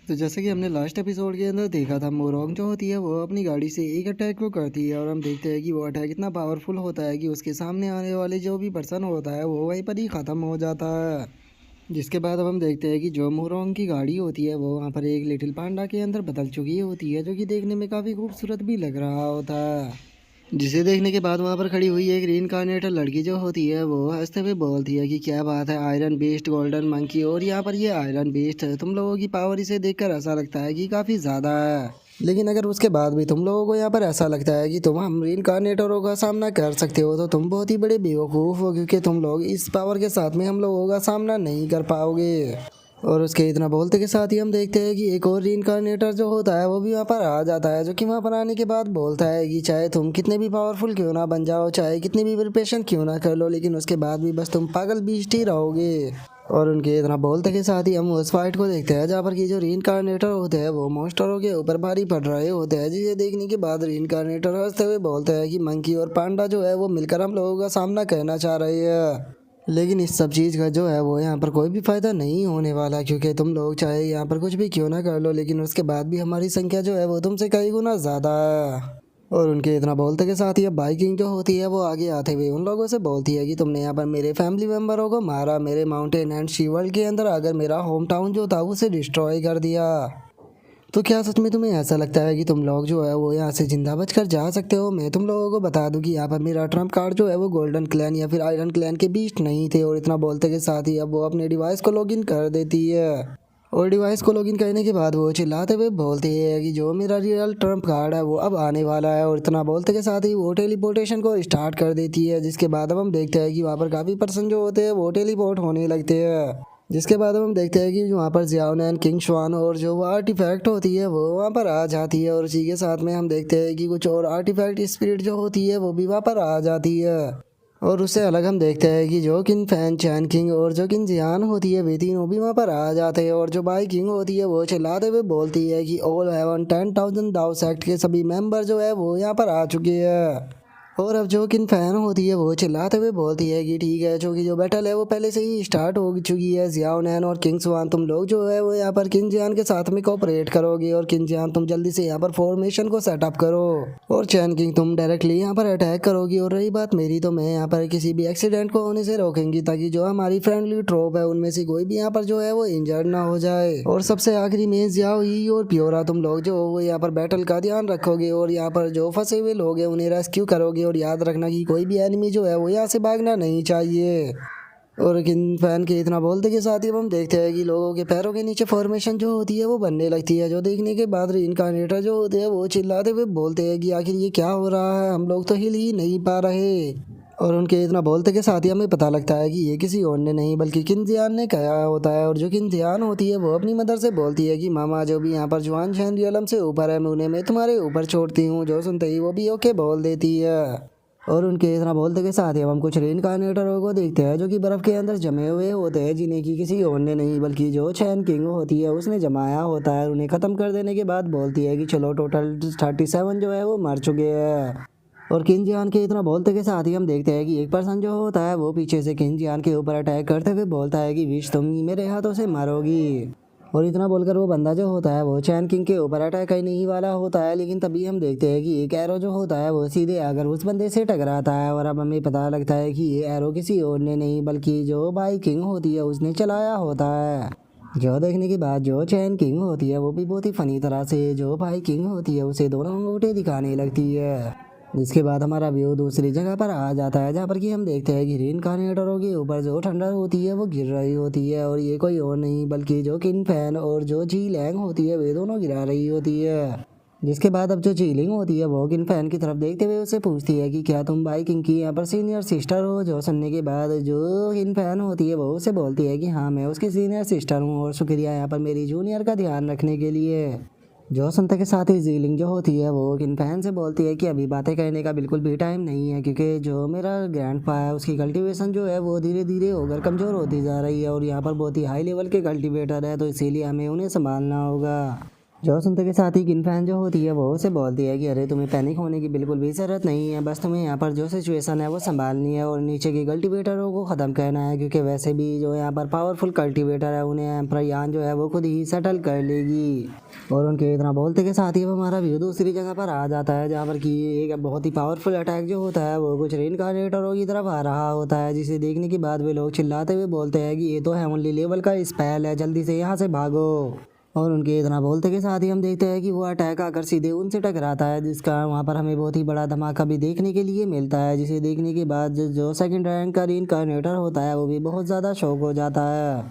तो जैसे कि हमने लास्ट एपिसोड के अंदर देखा था, मोरोंग जो होती है वो अपनी गाड़ी से एक अटैक को करती है और हम देखते हैं कि वो अटैक इतना पावरफुल होता है कि उसके सामने आने वाले जो भी पर्सन होता है वो वहीं पर ही ख़त्म हो जाता है। जिसके बाद अब हम देखते हैं कि जो मोरोंग की गाड़ी होती है वो वहाँ पर एक लिटिल पांडा के अंदर बदल चुकी होती है, जो कि देखने में काफ़ी खूबसूरत भी लग रहा होता है। जिसे देखने के बाद वहाँ पर खड़ी हुई एक रीइंकार्नेटेड लड़की जो होती है वो हंसते हुए बोलती है कि क्या बात है, आयरन बीस्ट गोल्डन मंकी, और यहाँ पर ये आयरन बीस्ट है। तुम लोगों की पावर इसे देखकर ऐसा लगता है कि काफ़ी ज़्यादा है, लेकिन अगर उसके बाद भी तुम लोगों को यहाँ पर ऐसा लगता है कि तुम हम रीइंकार्नेटरों का सामना कर सकते हो तो तुम बहुत ही बड़े बेवकूफ़ हो, क्योंकि तुम लोग इस पावर के साथ में हम लोगों का सामना नहीं कर पाओगे। और उसके इतना बोलते के साथ ही हम देखते हैं कि एक और रीइंकार्नेटर जो होता है वो भी वहाँ पर आ जाता है, जो कि वहाँ पर आने के बाद बोलता है कि चाहे तुम कितने भी पावरफुल क्यों ना बन जाओ, चाहे कितनी भी प्रिपरेशन क्यों ना कर लो, लेकिन उसके बाद भी बस तुम पागल बीस्ट ही रहोगे। और उनके इतना बोलते के साथ ही हम उस फाइट को देखते हैं जहाँ पर कि जो रीइंकार्नेटर होते हैं वो मॉन्स्टरों के ऊपर भारी पड़ रहे होते हैं, जिसे देखने के बाद रीइंकार्नेटर हंसते हुए बोलते हैं कि मंकी और पांडा जो है वो मिलकर हम लोगों का सामना करना चाह रहे हैं, लेकिन इस सब चीज़ का जो है वो यहाँ पर कोई भी फ़ायदा नहीं होने वाला, क्योंकि तुम लोग चाहे यहाँ पर कुछ भी क्यों ना कर लो, लेकिन उसके बाद भी हमारी संख्या जो है वो तुमसे कई गुना ज़्यादा है। और उनके इतना बोलते के साथ ही अब बाइकिंग जो होती है वो आगे आते हुए उन लोगों से बोलती है कि तुमने यहाँ पर मेरे फैमिली मेम्बरों को मारा, मेरे माउंटेन एंड शी वर्ल्ड के अंदर अगर मेरा होम टाउन जो था उसे डिस्ट्रॉय कर दिया, तो क्या सच में तुम्हें ऐसा लगता है कि तुम लोग जो है वो यहाँ से जिंदा बच कर जा सकते हो? मैं तुम लोगों को बता दूं कि यहाँ पर मेरा ट्रम्प कार्ड जो है वो गोल्डन क्लैन या फिर आयरन क्लैन के बीच नहीं थे। और इतना बोलते के साथ ही अब वो अपने डिवाइस को लॉगिन कर देती है, और डिवाइस को लॉगिन करने के बाद वो चिल्लाते हुए बोलती है कि जो मेरा रियल ट्रम्प कार्ड है वो अब आने वाला है। और इतना बोलते के साथ ही वो टेलीपोर्टेशन को स्टार्ट कर देती है, जिसके बाद अब हम देखते हैं कि वहाँ पर काफ़ी पर्सन जो होते हैं वो टेलीपोर्ट होने लगते हैं। जिसके बाद हम देखते हैं कि वहाँ पर जियाओनैन, किंग श्वान और जो वो आर्टिफैक्ट होती है वो वहाँ पर आ जाती है, और उसी के साथ में हम देखते हैं कि कुछ और आर्टिफैक्ट स्पिरिट जो होती है वो भी वहाँ पर आ जाती है। और उससे अलग हम देखते हैं कि जो किन फैन, चैन किंग और जो किन जियान होती है वे तीनों भी वहाँ पर आ जाते हैं। और जो बाई किंग होती है वो चिल्लाते हुए बोलती है कि ऑल हेवन 10,000 दाउ सेक्ट के सभी मेंबर जो है वो यहाँ पर आ चुके हैं। और अब जो किन फैन होती है वो चिल्लाते हुए बोलती है कि ठीक है, क्योंकि जो बैटल है वो पहले से ही स्टार्ट हो चुकी है। जियाओ नैन और किंग स्वान, तुम लोग जो है वो यहाँ पर किंग जियान के साथ में कोऑपरेट करोगे, और किंग जियान तुम जल्दी से यहाँ पर फॉर्मेशन को सेटअप करो, और चैन किंग तुम डायरेक्टली यहाँ पर अटैक करोगी। और रही बात मेरी, तो मैं यहाँ पर किसी भी एक्सीडेंट को होने से रोकेंगी, ताकि जो हमारी फ्रेंडली ट्रोप है उनमें से कोई भी यहाँ पर जो है वो इंजर्ड ना हो जाए। और सबसे आखिरी में जियाओ ही और प्योरा, तुम लोग जो हो वो यहाँ पर बैटल का ध्यान रखोगे, और यहाँ पर जो फंसे हुए लोग हैं उन्हें रेस्क्यू करोगे। और याद रखना कि कोई भी एनिमी जो है वो यहाँ से भागना नहीं चाहिए। और किन फैन के इतना बोलते के साथ ही हम देखते हैं कि लोगों के पैरों के नीचे फॉर्मेशन जो होती है वो बनने लगती है, जो देखने के बाद रीइंकार्नेटर जो होते हैं वो चिल्लाते हुए बोलते हैं कि आखिर ये क्या हो रहा है, हम लोग तो हिल ही नहीं पा रहे। और उनके इतना बोलते के साथ ही हमें पता लगता है कि ये किसी और ने नहीं बल्कि किन जियान ने कहा होता है। और जो किन जियान होती है वो अपनी मदर से बोलती है कि मामा जो भी यहाँ पर जुआन शहन रियलम से ऊपर है, मैं उन्हें मैं तुम्हारे ऊपर छोड़ती हूँ। जो सुनते ही वो भी ओके बोल देती है। और उनके इतना बोलते के साथ ही अब हम कुछ रीइंकार्नेटरों को देखते हैं जो कि बर्फ़ के अंदर जमे हुए होते हैं, जिन्हें कि किसी और ने नहीं बल्कि जो चैन किंग होती है उसने जमाया होता है। उन्हें ख़त्म कर देने के बाद बोलती है कि चलो टोटल 37 जो है वो मर चुके हैं। और किन जियान के इतना बोलते के साथ ही हम देखते हैं कि एक पर्सन जो होता है वो पीछे से किन जियान के ऊपर अटैक करते हुए बोलता है कि विश तुम मेरे हाथों से मारोगी। और इतना बोलकर वो बंदा जो होता है वो चैन किंग के ऊपर अटैक करने ही वाला होता है, लेकिन तभी हम देखते हैं कि एक एरो जो होता है वो सीधे आकर उस बंदे से टकराता है। और अब हमें पता लगता है कि ये एरो किसी और ने नहीं बल्कि जो बाई किंग होती है उसने चलाया होता है। जो देखने के बाद जो चैन किंग होती है वो भी बहुत ही फनी तरह से जो बाई किंग होती है उसे दोनों अंगूठे दिखाने लगती है। जिसके बाद हमारा व्यू दूसरी जगह पर आ जाता है, जहाँ पर कि हम देखते हैं कि रीइंकार्नेटरों के ऊपर जो ठंडर होती है वो गिर रही होती है, और ये कोई और नहीं बल्कि जो किन फैन और जो जी लैंग होती है वे दोनों गिरा रही होती है। जिसके बाद अब जो चीलिंग होती है वो किन फैन की तरफ देखते हुए उससे पूछती है कि क्या तुम बाई किंग की यहाँ पर सीनियर सिस्टर हो? जो सुनने के बाद जो किन फैन होती है वो उसे बोलती है कि हाँ, मैं उसकी सीनियर सिस्टर हूँ, और शुक्रिया यहाँ पर मेरी जूनियर का ध्यान रखने के लिए। जो सुनते के साथ ही जीलिंग जो होती है वो किन फैन से बोलती है कि अभी बातें करने का बिल्कुल भी टाइम नहीं है, क्योंकि जो मेरा ग्रैंडपा है उसकी कल्टीवेशन जो है वो धीरे धीरे होकर कमज़ोर होती जा रही है, और यहाँ पर बहुत ही हाई लेवल के कल्टीवेटर है, तो इसीलिए हमें उन्हें संभालना होगा। जो सुनते के साथ ही किन फैन जो होती है वो उसे बोलती है कि अरे तुम्हें पैनिक होने की बिल्कुल भी ज़रूरत नहीं है, बस तुम्हें यहाँ पर जो सिचुएशन है वो संभालनी है और नीचे के कल्टीवेटरों को ख़त्म करना है, क्योंकि वैसे भी जो यहाँ पर पावरफुल कल्टीवेटर है उन्हें एम्पर यान जो है वो खुद ही सेटल कर लेगी। और उनके इतना बोलते के साथ ही अब हमारा व्यू दूसरी जगह पर आ जाता है, जहाँ पर कि एक बहुत ही पावरफुल अटैक जो होता है वो कुछ रेनकार्नेटरों की तरफ आ रहा होता है, जिसे देखने के बाद वे लोग चिल्लाते हुए बोलते हैं कि ये तो हेवनली लेवल का स्पेल है, जल्दी से यहाँ से भागो। और उनके इतना बोलते के साथ ही हम देखते हैं कि वो अटैक आकर सीधे उनसे टकराता है, जिसका वहाँ पर हमें बहुत ही बड़ा धमाका भी देखने के लिए मिलता है, जिसे देखने के बाद जो सेकंड रैंक का रीइंकार्नेटर होता है वो भी बहुत ज़्यादा शॉक हो जाता है।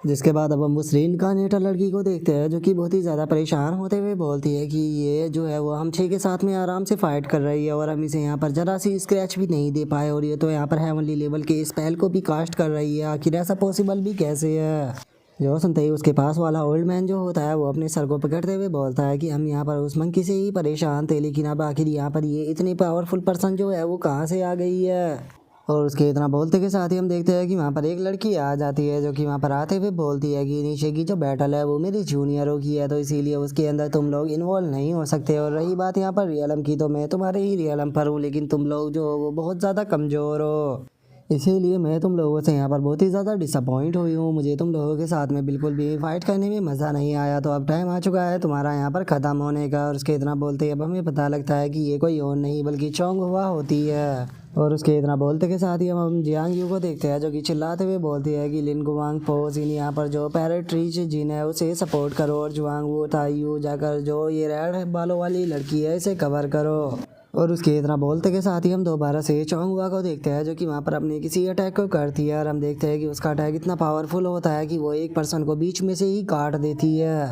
जिसके बाद अब हम उस रीइंकार्नेटर लड़की को देखते हैं जो कि बहुत ही ज़्यादा परेशान होते हुए बोलती है कि ये जो है वो हम 6 के साथ में आराम से फाइट कर रही है और हम इसे यहाँ पर जरा सी स्क्रैच भी नहीं दे पाए, और ये तो यहाँ पर हेवनली लेवल के स्पेल को भी कास्ट कर रही है, आखिर ऐसा पॉसिबल भी कैसे है। जो सुनते ही उसके पास वाला ओल्ड मैन जो होता है वो अपने सर को पकड़ते हुए बोलता है कि हम यहाँ पर उस मंकी से ही परेशान थे, लेकिन अब आखिर यहाँ पर ये इतनी पावरफुल पर्सन जो है वो कहाँ से आ गई है। और उसके इतना बोलते के साथ ही हम देखते हैं कि वहाँ पर एक लड़की आ जाती है जो कि वहाँ पर आते हुए बोलती है कि नीचे की जो बैटल है वो मेरी जूनियरों की है, तो इसीलिए उसके अंदर तुम लोग इन्वॉल्व नहीं हो सकते, और रही बात यहाँ पर रियलम की, तो मैं तुम्हारे ही रियलम पर हूँ, लेकिन तुम लोग जो हो वो बहुत ज़्यादा कमज़ोर हो, इसीलिए मैं तुम लोगों से यहाँ पर बहुत ही ज़्यादा डिसअपॉइंट हुई हूँ। मुझे तुम लोगों के साथ में बिल्कुल भी फाइट करने में मज़ा नहीं आया, तो अब टाइम आ चुका है तुम्हारा यहाँ पर ख़त्म होने का। और उसके इतना बोलते ही अब हमें पता लगता है कि ये कोई और नहीं बल्कि चोंग हुआ होती है। और उसके इतना बोलते के साथ ही हम जियांग यू को देखते हैं जो कि चिल्लाते हुए बोलती है कि लिन गुवांग पोज इन यहाँ पर जो पैरेट ट्रीज जिन है उसे सपोर्ट करो, और जुआंग वो तायू जाकर जो ये रेड बालों वाली लड़की है इसे कवर करो। और उसके इतना बोलते के साथ ही हम दोबारा से चोंगुआ को देखते हैं जो कि वहाँ पर अपने किसी अटैक को करती है, और हम देखते हैं कि उसका अटैक इतना पावरफुल होता है कि वो एक पर्सन को बीच में से ही काट देती है।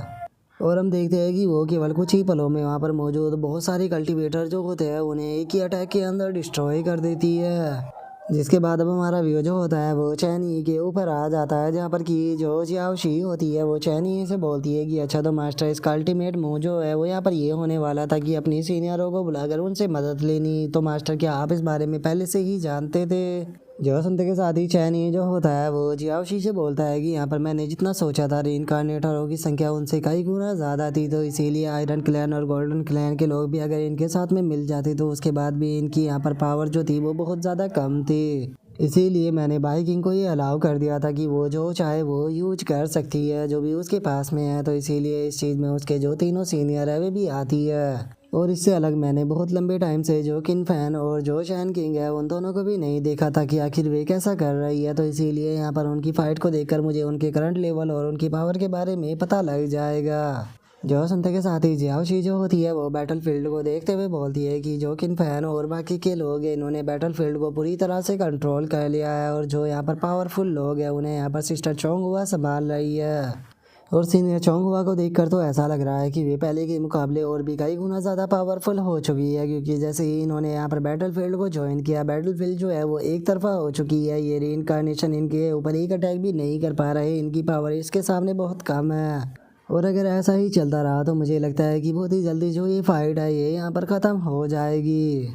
और हम देखते हैं कि वो केवल कुछ ही पलों में वहाँ पर मौजूद बहुत सारे कल्टीवेटर जो होते हैं उन्हें एक ही अटैक के अंदर डिस्ट्रॉय कर देती है। जिसके बाद अब हमारा व्यू जो होता है वो चैनी के ऊपर आ जाता है, जहाँ पर कि जो जियाओशी होती है वो चैनी से बोलती है कि अच्छा तो मास्टर इसका अल्टीमेट मूव जो है वो यहाँ पर ये होने वाला था कि अपनी सीनियरों को बुलाकर उनसे मदद लेनी, तो मास्टर क्या आप इस बारे में पहले से ही जानते थे। जो सुनते के साथ ही चैनी जो होता है वो जियाओशी से बोलता है कि यहाँ पर मैंने जितना सोचा था रीइंकार्नेटरों की संख्या उनसे कई गुना ज़्यादा थी, तो इसीलिए आयरन क्लैन और गोल्डन क्लैन के लोग भी अगर इनके साथ में मिल जाते तो उसके बाद भी इनकी यहाँ पर पावर जो थी वो बहुत ज़्यादा कम थी। इसीलिए मैंने बाइकिंग को ये अलाउ कर दिया था कि वो जो चाहे वो यूज कर सकती है जो भी उसके पास में है, तो इसीलिए इस चीज़ में उसके जो तीनों सीनियर है वे भी आती है। और इससे अलग मैंने बहुत लंबे टाइम से जो किन फैन और जो शैन किंग है उन दोनों को भी नहीं देखा था कि आखिर वे कैसा कर रही है, तो इसीलिए यहाँ पर उनकी फ़ाइट को देखकर मुझे उनके करंट लेवल और उनकी पावर के बारे में पता लग जाएगा। जो सुनते के साथ ही जियाओशी जो होती है वो बैटलफील्ड को देखते हुए बोलती है कि जो किन फैन और बाकी के लोग हैं इन्होंने बैटलफील्ड को पूरी तरह से कंट्रोल कर लिया है, और जो यहाँ पर पावरफुल लोग हैं उन्हें यहाँ पर सिस्टर चोंगहुआ संभाल रही है। और सीनियर चोंगहुआ को देखकर तो ऐसा लग रहा है कि वे पहले के मुकाबले और भी कई गुना ज़्यादा पावरफुल हो चुकी है, क्योंकि जैसे ही इन्होंने यहाँ पर बैटलफील्ड को ज्वाइन किया बैटलफील्ड जो है वो एक तरफा हो चुकी है, ये रीइंकार्नेशन इनके ऊपर एक अटैक भी नहीं कर पा रहे, इनकी पावर इसके सामने बहुत कम है। और अगर ऐसा ही चलता रहा तो मुझे लगता है कि बहुत ही जल्दी जो ये फाइट है ये यहाँ पर ख़त्म हो जाएगी।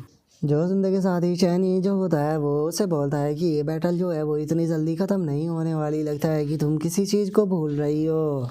जो सुनते के साथ ही चैनी जो होता है वो उससे बोलता है कि ये बैटल जो है वो इतनी जल्दी ख़त्म नहीं होने वाली, लगता है कि तुम किसी चीज़ को भूल रही हो।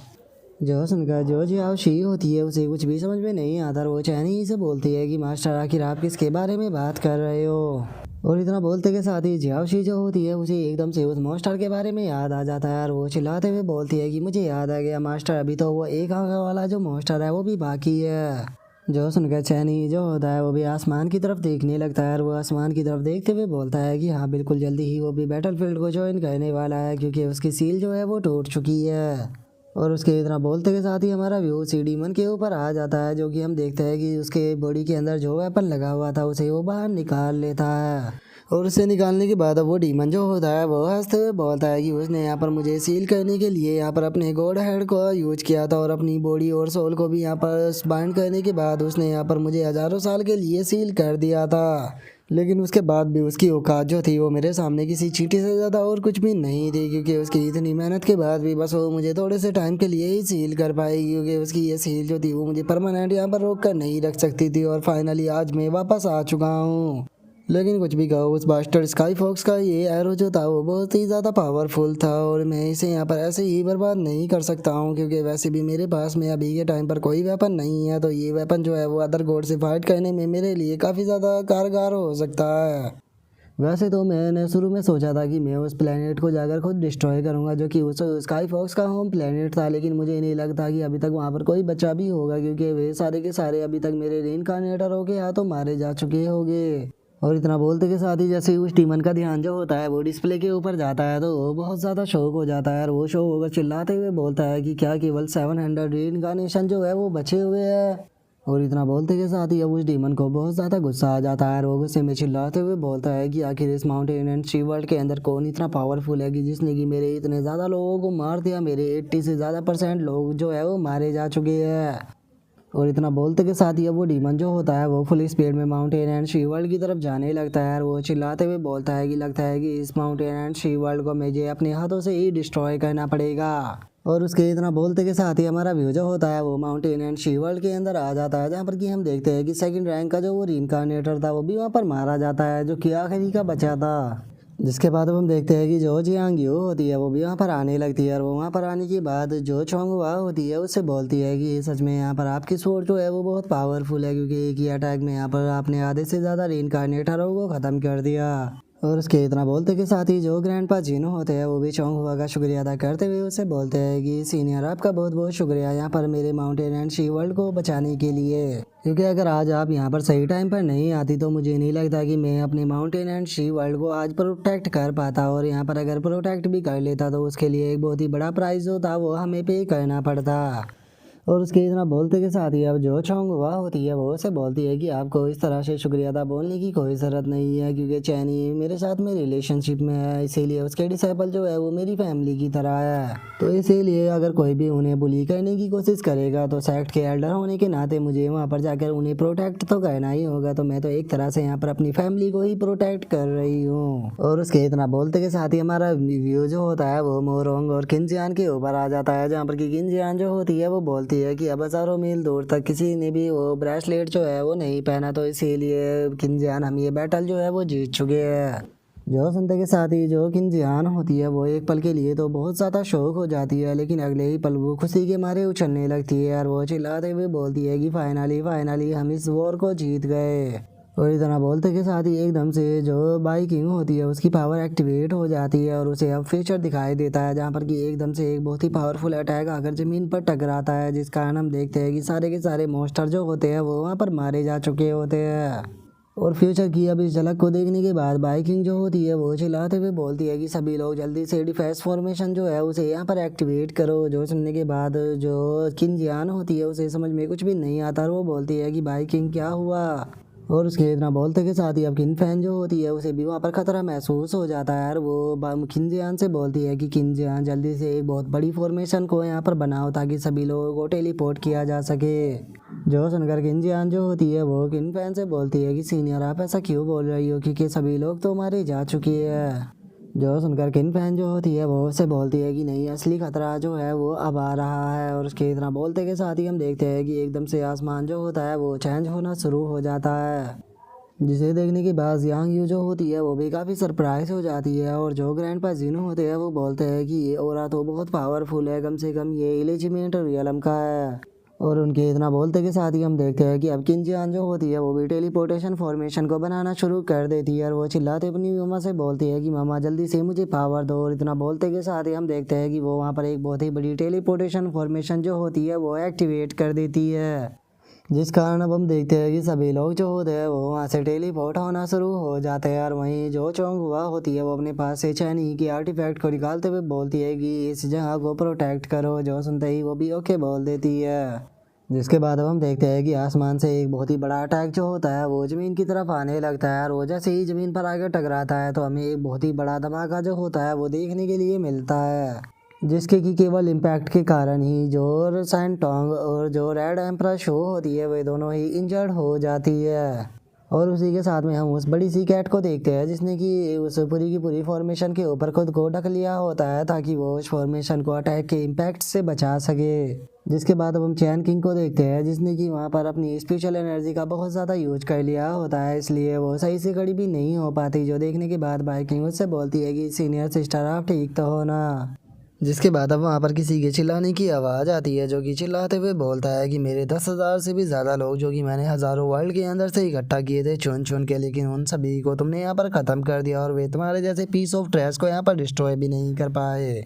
जो सुनकर जो जियाओशी होती है उसे कुछ भी समझ में नहीं आता, और वो चैनी से बोलती है कि मास्टर आखिर आप किसके बारे में बात कर रहे हो। और इतना बोलते के साथ ही जियाओशी जो होती है उसे एकदम से उस मास्टर के बारे में याद आ जाता है, और वो चिल्लाते हुए बोलती है कि मुझे याद आ गया मास्टर, अभी तो वो एक आंख वाला जो मास्टर है वो भी बाकी है। जो सुनकर चैनी जो होता है वो भी आसमान की तरफ देखने लगता है, और वो आसमान की तरफ देखते हुए बोलता है कि हाँ बिल्कुल जल्दी ही वो भी बैटलफील्ड को ज्वाइन करने वाला है, क्योंकि उसकी सील जो है वो टूट चुकी है। और उसके इतना बोलते के साथ ही हमारा व्यू सी डीमन के ऊपर आ जाता है, जो कि हम देखते हैं कि उसके बॉडी के अंदर जो वेपन लगा हुआ था उसे वो बाहर निकाल लेता है। और उसे निकालने के बाद अब वो डीमन जो होता है वो हंसते हुए बोलता है कि उसने यहाँ पर मुझे सील करने के लिए यहाँ पर अपने गॉड हेड को यूज किया था, और अपनी बॉडी और सोल को भी यहाँ पर बाइंड करने के बाद उसने यहाँ पर मुझे हज़ारों साल के लिए सील कर दिया था, लेकिन उसके बाद भी उसकी औकात जो थी वो मेरे सामने किसी चींटी से ज़्यादा और कुछ भी नहीं थी, क्योंकि उसकी इतनी मेहनत के बाद भी बस वो मुझे थोड़े से टाइम के लिए ही सील कर पाएगी, क्योंकि उसकी ये सील जो थी वो मुझे परमानेंट यहाँ पर रोक कर नहीं रख सकती थी। और फाइनली आज मैं वापस आ चुका हूँ। लेकिन कुछ भी कहो, उस बास्टर्ड स्काई फॉक्स का ये एरो जो था वो बहुत ही ज़्यादा पावरफुल था और मैं इसे यहाँ पर ऐसे ही बर्बाद नहीं कर सकता हूँ, क्योंकि वैसे भी मेरे पास में अभी के टाइम पर कोई वेपन नहीं है। तो ये वेपन जो है वो अदर गॉड से फाइट करने में मेरे लिए काफ़ी ज़्यादा कारगर हो सकता है। वैसे तो मैंने शुरू में सोचा था कि मैं उस प्लेनेट को जाकर खुद डिस्ट्रॉय करूंगा, जो कि उस स्काई फॉक्स का होम प्लेनेट था, लेकिन मुझे नहीं लगता कि अभी तक वहाँ पर कोई बच्चा भी होगा, क्योंकि वे सारे के सारे अभी तक मेरे रीइंकार्नेटरों के हाथों मारे जा चुके होंगे। और इतना बोलते के साथ ही जैसे ही उस डीमन का ध्यान जो होता है वो डिस्प्ले के ऊपर जाता है, तो वो बहुत ज़्यादा शौक हो जाता है और वो शौक होकर चिल्लाते हुए बोलता है कि क्या केवल 700 रीइंकार्नेशन जो है वो बचे हुए हैं। और इतना बोलते के साथ ही अब उस डीमन को बहुत ज़्यादा गुस्सा आ जाता है और वो गुस्से में चिल्लाते हुए बोलता है कि आखिर इस माउंटेन एंड सी वर्ल्ड के अंदर कौन इतना पावरफुल है कि जिसने कि मेरे इतने ज़्यादा लोगों को मार दिया। मेरे 80 से ज़्यादा % लोग जो है वो मारे जा चुके हैं। और इतना बोलते के साथ ही अब वो डीमन जो होता है वो फुल स्पीड में माउंटेन एंड शी वर्ल्ड की तरफ जाने लगता है और वो चिल्लाते हुए बोलता है कि लगता है कि इस माउंटेन एंड शी वर्ल्ड को मुझे अपने हाथों से ही डिस्ट्रॉय करना पड़ेगा। और उसके इतना बोलते के साथ ही हमारा व्यू जो होता है वो माउंटेन एंड शी वर्ल्ड के अंदर आ जाता है, जहाँ पर कि हम देखते हैं कि सेकंड रैंक का जो वो रीइंकार्नेटर था वो भी वहाँ पर मारा जाता है, जो कि आखिरी का बचा था। जिसके बाद अब हम देखते हैं कि जो जियांग यू होती है वो भी वहाँ पर आने लगती है और वो वहाँ पर आने के बाद जो चोंगवा होती है उससे बोलती है कि सच में यहाँ पर आपकी स्वॉर्ड जो है वो बहुत पावरफुल है, क्योंकि एक ही अटैक में यहाँ पर आपने आधे से ज़्यादा रीइंकार्नेटरों को ख़त्म कर दिया। और उसके इतना बोलते के साथ ही जो ग्रैंडपा जीनो होते हैं वो भी चोंगहुआ का शुक्रिया अदा करते हुए उससे बोलते हैं कि सीनियर आपका बहुत बहुत शुक्रिया यहाँ पर मेरे माउंटेन एंड शी वर्ल्ड को बचाने के लिए, क्योंकि अगर आज आप यहाँ पर सही टाइम पर नहीं आती तो मुझे नहीं लगता कि मैं अपने माउंटेन एंड शी वर्ल्ड को आज प्रोटेक्ट कर पाता। और यहाँ पर अगर प्रोटेक्ट भी कर लेता तो उसके लिए एक बहुत ही बड़ा प्राइस जो था वो हमें पे करना पड़ता। और उसके इतना बोलते के साथ ही अब जो चोंगहुआ होती है वो उसे बोलती है कि आपको इस तरह से शुक्रिया अदा बोलने की कोई ज़रूरत नहीं है, क्योंकि चैनी मेरे साथ में रिलेशनशिप में है, इसीलिए उसके डिसेबल जो है वो मेरी फैमिली की तरह है। तो इसीलिए अगर कोई भी उन्हें बुली करने की कोशिश करेगा तो सेक्ट के एल्डर होने के नाते मुझे वहाँ पर जाकर उन्हें प्रोटेक्ट तो करना ही होगा। तो मैं तो एक तरह से यहाँ पर अपनी फैमिली को ही प्रोटेक्ट कर रही हूँ। और उसके इतना बोलते के साथ ही हमारा व्यू जो होता है वो मोरोंग और किंजियान के ऊपर आ जाता है, जहाँ पर कि किंजियान जो होती है वो बोलती है कि अब हज़ारों मील दूर तक किसी ने भी वो ब्रेसलेट जो है वो नहीं पहना, तो इसीलिए किंजियान हम ये बैटल जो है वो जीत चुके हैं। जो सुनते के साथ ही जो किंजियान होती है वो एक पल के लिए तो बहुत ज़्यादा शौक हो जाती है, लेकिन अगले ही पल वो खुशी के मारे उछलने लगती है और वो चिल्लाते हुए बोलती है कि फाइनली फाइनली हम इस वॉर को जीत गए। और इतना बोलते के साथ ही एकदम से जो बाई किंग होती है उसकी पावर एक्टिवेट हो जाती है और उसे अब फ्यूचर दिखाई देता है, जहाँ पर कि एकदम से एक बहुत ही पावरफुल अटैक आकर ज़मीन पर टकराता है, जिस कारण हम देखते हैं कि सारे के सारे मॉन्स्टर जो होते हैं वो वहाँ पर मारे जा चुके होते हैं। और फ्यूचर की अब इस झलक को देखने के बाद बाइकिंग जो होती है वो चिल्लाते हुए बोलती है कि सभी लोग जल्दी से डिफेंस फॉर्मेशन जो है उसे यहाँ पर एक्टिवेट करो। जो सुनने के बाद जो किंजियान होती है उसे समझ में कुछ भी नहीं आता और वो बोलती है कि बाइकिंग क्या हुआ। और उसके इतना बोलते के साथ ही अब किन फैन जो होती है उसे भी वहाँ पर खतरा महसूस हो जाता है और वो किंजियान से बोलती है कि किंजियान जल्दी से एक बहुत बड़ी फॉर्मेशन को यहाँ पर बनाओ ताकि सभी लोगों को टेलीपोर्ट किया जा सके। जो सुनकर किंजियान जो होती है वो किन फैन से बोलती है कि सीनियर आप ऐसा क्यों बोल रही हो, क्योंकि सभी लोग तो मारे जा चुके हैं। जो सुनकर किन फैन जो होती है वो उससे बोलती है कि नहीं, असली खतरा जो है वो अब आ रहा है। और उसके इतना बोलते के साथ ही हम देखते हैं कि एकदम से आसमान जो होता है वो चेंज होना शुरू हो जाता है, जिसे देखने के बाद यांग यू जो होती है वो भी काफ़ी सरप्राइज हो जाती है। और जो ग्रैंडपा जिनो होते हैं वो बोलते हैं कि ये ओरा तो बहुत पावरफुल है, कम से कम ये इलिजिमेट रियलम का है। और उनके इतना बोलते के साथ ही हम देखते हैं कि अब किंजियान जो होती है वो भी टेलीपोर्टेशन फॉर्मेशन को बनाना शुरू कर देती है और वो चिल्लाते अपनी मम्मा से बोलती है कि मम्मा जल्दी से मुझे पावर दो। और इतना बोलते के साथ ही हम देखते हैं कि वो वहाँ पर एक बहुत ही बड़ी टेलीपोर्टेशन फॉर्मेशन जो होती है वो एक्टिवेट कर देती है, जिस कारण अब हम देखते हैं कि सभी लोग जो होते हैं वो वहाँ से टेलीपोर्ट होना शुरू हो जाते हैं। और वहीं जो चोंगहुआ होती है वो अपने पास से चैनी की आर्टिफैक्ट को निकालते हुए बोलती है कि इस जगह को प्रोटेक्ट करो। जो सुनते ही वो भी ओके बोल देती है, जिसके बाद अब हम देखते हैं कि आसमान से एक बहुत ही बड़ा अटैक जो होता है वो ज़मीन की तरफ आने लगता है और वो जैसे ही ज़मीन पर आकर टकराता है तो हमें एक बहुत ही बड़ा धमाका जो होता है वो देखने के लिए मिलता है, जिसके कि केवल इम्पैक्ट के कारण ही जो सैन टोंग और जो रेड एम्परर शो होती है वे दोनों ही इंजर्ड हो जाती है। और उसी के साथ में हम उस बड़ी सी कैट को देखते हैं जिसने कि उस पूरी की पूरी फॉर्मेशन के ऊपर खुद को ढक लिया होता है ताकि वो उस फॉर्मेशन को अटैक के इम्पैक्ट से बचा सके। जिसके बाद अब हम चैन किंग को देखते हैं जिसने कि वहाँ पर अपनी स्पिरिचुअल एनर्जी का बहुत ज़्यादा यूज कर लिया होता है, इसलिए वो सही से खड़ी भी नहीं हो पाती। जो देखने के बाद बाइकिंग उससे बोलती है कि सीनियर सिस्टर आप ठीक तो हो ना। जिसके बाद अब वहाँ पर किसी के चिल्लाने की आवाज़ आती है जो कि चिल्लाते हुए बोलता है कि मेरे 10,000 से भी ज़्यादा लोग जो कि मैंने हज़ारों वर्ल्ड के अंदर से इकट्ठा किए थे चुन चुन के, लेकिन उन सभी को तुमने यहाँ पर ख़त्म कर दिया और वे तुम्हारे जैसे पीस ऑफ ट्रैश को यहाँ पर डिस्ट्रॉय भी नहीं कर पाए।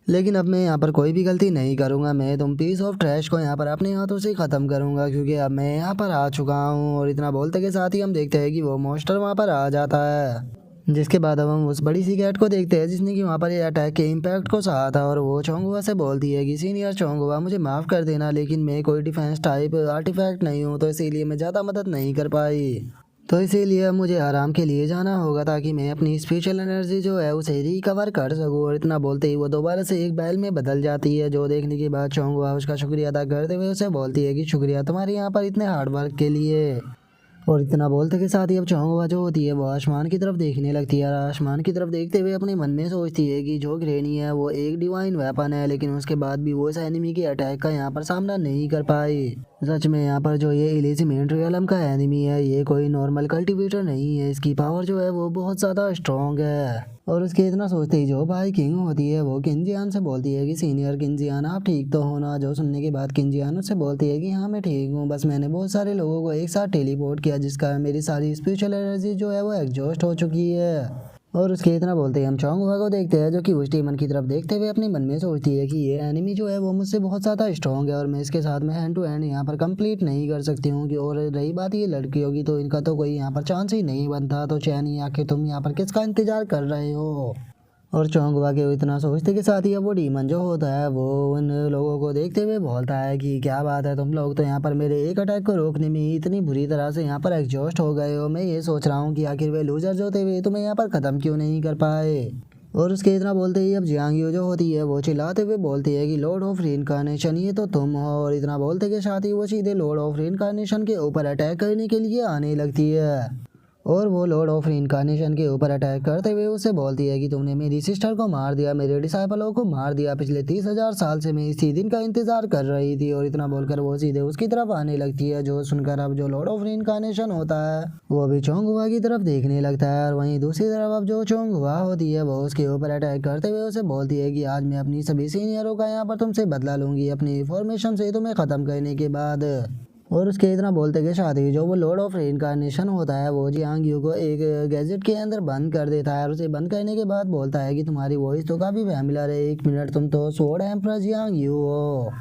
लेकिन अब मैं यहाँ पर कोई भी गलती नहीं करूँगा, मैं तुम पीस ऑफ ट्रैश को यहाँ पर अपने हाथों से ख़त्म करूँगा क्योंकि अब मैं यहाँ पर आ चुका हूँ। और इतना बोलते के साथ ही हम देखते हैं कि वो मॉन्स्टर वहाँ पर आ जाता है। जिसके बाद अब हम उस बड़ी सी कैट को देखते हैं जिसने कि वहाँ पर ये अटैक के इम्पैक्ट को सहा था और वो चोंगुआ से बोलती है कि सीनियर चोंगुआ मुझे माफ़ कर देना, लेकिन मैं कोई डिफेंस टाइप आर्टिफैक्ट नहीं हूँ तो इसीलिए मैं ज़्यादा मदद नहीं कर पाई। तो इसीलिए अब मुझे आराम के लिए जाना होगा ताकि मैं अपनी स्पिरिचुअल एनर्जी जो है उसे रिकवर कर सकूँ। और इतना बोलते ही वो दोबारा से एक बैल में बदल जाती है। जो देखने के बाद चोंगुआ उसका शुक्रिया अदा करते हुए उसे बोलती है कि शुक्रिया तुम्हारे यहाँ पर इतने हार्ड वर्क के लिए। और इतना बोलते के साथ ही अब चोंगुआ जो होती है वो आसमान की तरफ देखने लगती है और आसमान की तरफ देखते हुए अपने मन में सोचती है कि जो ग्रेनी है वो एक डिवाइन वेपन है, लेकिन उसके बाद भी वो इस एनिमी के अटैक का यहाँ पर सामना नहीं कर पाई। सच में यहाँ पर जो ये इलिजिमेंट रियलम का एनिमी है ये कोई नॉर्मल कल्टिवेटर नहीं है, इसकी पावर जो है वो बहुत ज़्यादा स्ट्रॉन्ग है। और उसके इतना सोचते ही जो भाई किंग होती है वो किंजियान से बोलती है कि सीनियर किंजियान आप ठीक तो हो ना। जो सुनने के बाद किंजियान उससे बोलती है कि हाँ मैं ठीक हूँ, बस मैंने बहुत सारे लोगों को एक साथ टेलीपोर्ट किया जिस कारण मेरी सारी स्पिरिचुअल एनर्जी जो है वो एग्जॉस्ट हो चुकी है। और उसके इतना बोलते ही हम चोंगुआ को देखते हैं जो कि उस डीमन की तरफ देखते हुए अपने मन में सोचती है कि ये एनिमी जो है वो मुझसे बहुत ज़्यादा स्ट्रॉन्ग है और मैं इसके साथ में हैंड टू हैंड यहाँ पर कंप्लीट नहीं कर सकती हूँ कि। और रही बात ये लड़कियों की तो इनका तो कोई यहाँ पर चांस ही नहीं बनता। तो चैनी आखिर तुम यहाँ पर किसका इंतजार कर रहे हो। और चोंगुआ के इतना सोचते के साथ ही अब वो डीमन जो होता है वो उन लोगों को देखते हुए बोलता है कि क्या बात है, तुम लोग तो यहाँ पर मेरे एक अटैक को रोकने में इतनी बुरी तरह से यहाँ पर एग्जॉस्ट हो गए हो। मैं ये सोच रहा हूँ कि आखिर वे लूजर जो थे वे तुम्हें यहाँ पर ख़त्म क्यों नहीं कर पाए। और उसके इतना बोलते ही अब जियांग यू जो होती है वो चिल्लाते हुए बोलती है कि लॉर्ड ऑफ रीइंकार्नेशन ये तो तुम हो। और इतना बोलते के साथ ही वो सीधे लॉर्ड ऑफ रीइंकार्नेशन के ऊपर अटैक करने के लिए आने लगती है। और वो लॉर्ड ऑफ रीइंकार्नेशन के ऊपर अटैक करते हुए उससे बोलती है कि तुमने मेरी सिस्टर को मार दिया, मेरे डिसाइपलों को मार दिया, पिछले 30,000 साल से मैं इसी दिन का इंतजार कर रही थी। और इतना बोलकर वो सीधे उसकी तरफ आने लगती है। जो सुनकर अब जो लॉर्ड ऑफ रीइंकार्नेशन होता है वो भी चोंगुआ की तरफ देखने लगता है। और वहीं दूसरी तरफ अब जो चोंगुआ होती है वो उसके ऊपर अटैक करते हुए उसे बोलती है कि आज मैं अपनी सभी सीनियरों का यहाँ पर तुमसे बदला लूंगी अपनी फॉर्मेशन से तुम्हें ख़त्म करने के बाद। और उसके इतना बोलते के साथ ही जो वो लॉर्ड ऑफ रीइंकार्नेशन होता है वो जियांग यू को एक गैजेट के अंदर बंद कर देता है। और उसे बंद करने के बाद बोलता है कि तुम्हारी वॉइस तो काफ़ी फैमिलियर है, एक मिनट तुम तो स्वॉर्ड एम्परर जियांग यू हो।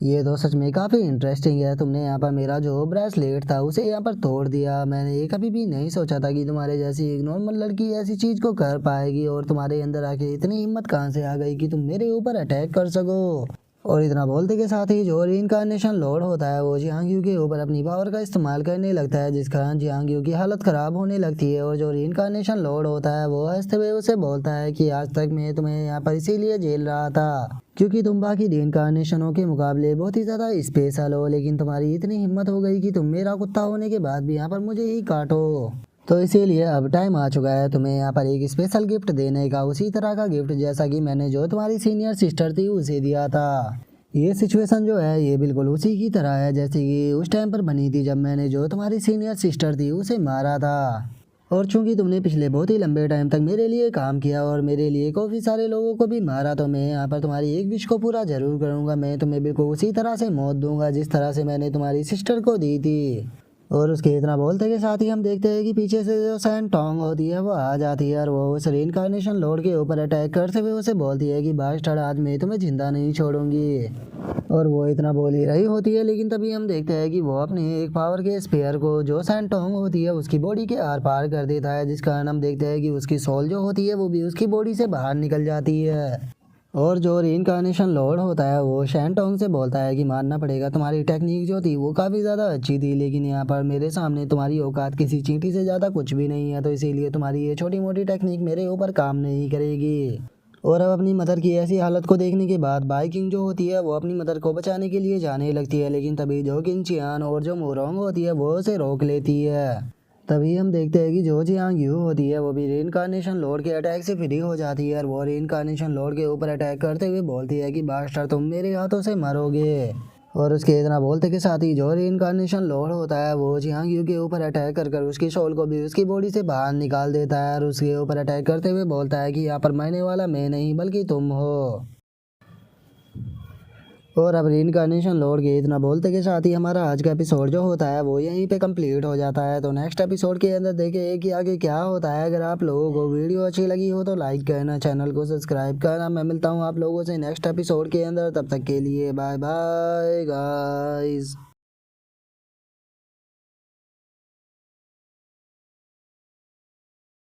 ये तो सच में काफ़ी इंटरेस्टिंग है, तुमने यहाँ पर मेरा जो ब्रेसलेट था उसे यहाँ पर तोड़ दिया। मैंने ये कभी भी नहीं सोचा था कि तुम्हारे जैसी एक नॉर्मल लड़की ऐसी चीज़ को कर पाएगी। और तुम्हारे अंदर आके इतनी हिम्मत कहाँ से आ गई कि तुम मेरे ऊपर अटैक कर सको। और इतना बोलते के साथ ही जो रीइंकार्नेशन लॉर्ड होता है वो जियांग यू के ऊपर अपनी पावर का इस्तेमाल करने लगता है जिस कारण जियांग यू की हालत ख़राब होने लगती है। और जो रीइंकार्नेशन लॉर्ड होता है वो हंसते हुए उसे बोलता है कि आज तक मैं तुम्हें यहाँ पर इसीलिए झेल रहा था क्योंकि तुम बाकी रीइंकार्नेशनों के मुकाबले बहुत ही ज़्यादा स्पेशल हो, लेकिन तुम्हारी इतनी हिम्मत हो गई कि तुम मेरा कुत्ता होने के बाद भी यहाँ पर मुझे ही काटो। तो इसीलिए अब टाइम आ चुका है तुम्हें यहाँ पर एक स्पेशल गिफ्ट देने का, उसी तरह का गिफ्ट जैसा कि मैंने जो तुम्हारी सीनियर सिस्टर थी उसे दिया था। ये सिचुएशन जो है ये बिल्कुल उसी की तरह है जैसे कि उस टाइम पर बनी थी जब मैंने जो तुम्हारी सीनियर सिस्टर थी उसे मारा था। और चूंकि तुमने पिछले बहुत ही लंबे टाइम तक मेरे लिए काम किया और मेरे लिए काफ़ी सारे लोगों को भी मारा, तो मैं यहाँ पर तुम्हारी एक विश को पूरा ज़रूर करूँगा। मैं तुम्हें बिल्कुल उसी तरह से मौत दूंगा जिस तरह से मैंने तुम्हारी सिस्टर को दी थी। और उसके इतना बोलते के साथ ही हम देखते हैं कि पीछे से जो सैन टोंग होती है वो आ जाती है और वो उस रीइंकार्नेशन लॉर्ड के ऊपर अटैक करते हुए उसे बोलती है कि बास्टर्ड आज मैं तुम्हें जिंदा नहीं छोड़ूंगी। और वो इतना बोल ही रही होती है लेकिन तभी हम देखते हैं कि वो अपने एक पावर के स्पेयर को जो सैन टोंग होती है उसकी बॉडी के आर पार कर देता है, जिस कारण हम देखते हैं कि उसकी सोल जो होती है वो भी उसकी बॉडी से बाहर निकल जाती है। और जो रीइंकार्नेशन लॉर्ड होता है वो शैनटोंग से बोलता है कि मानना पड़ेगा तुम्हारी टेक्निक जो थी वो काफ़ी ज़्यादा अच्छी थी, लेकिन यहाँ पर मेरे सामने तुम्हारी औकात किसी चींटी से ज़्यादा कुछ भी नहीं है, तो इसीलिए तुम्हारी ये छोटी मोटी टेक्निक मेरे ऊपर काम नहीं करेगी। और अब अपनी मदर की ऐसी हालत को देखने के बाद बाइकिंग जो होती है वो अपनी मदर को बचाने के लिए जाने लगती है, लेकिन तभी जो किंग चियान और जो मोरोंग होती है वो उसे रोक लेती है। तभी हम देखते हैं कि जो जियांग यू होती है वो भी रीइंकार्नेशन लॉर्ड के अटैक से फ्री हो जाती है और वो रीइंकार्नेशन लॉर्ड के ऊपर अटैक करते हुए बोलती है कि बास्टर तुम मेरे हाथों से मरोगे। और उसके इतना बोलते के साथ ही जो रीइंकार्नेशन लॉर्ड होता है वो जियांग यू के ऊपर अटैक कर उसकी सोल को भी उसकी बॉडी से बाहर निकाल देता है और उसके ऊपर अटैक करते हुए बोलता है कि यहाँ पर मरने वाला मैं नहीं बल्कि तुम हो। और अब रीइंकार्नेशन लॉर्ड के इतना बोलते के साथ ही हमारा आज का एपिसोड जो होता है वो यहीं पे कंप्लीट हो जाता है। तो नेक्स्ट एपिसोड के अंदर देखें कि आगे क्या होता है। अगर आप लोगों को वीडियो अच्छी लगी हो तो लाइक करना, चैनल को सब्सक्राइब करना। मैं मिलता हूँ आप लोगों से नेक्स्ट एपिसोड के अंदर, तब तक के लिए बाय बाय गाइस।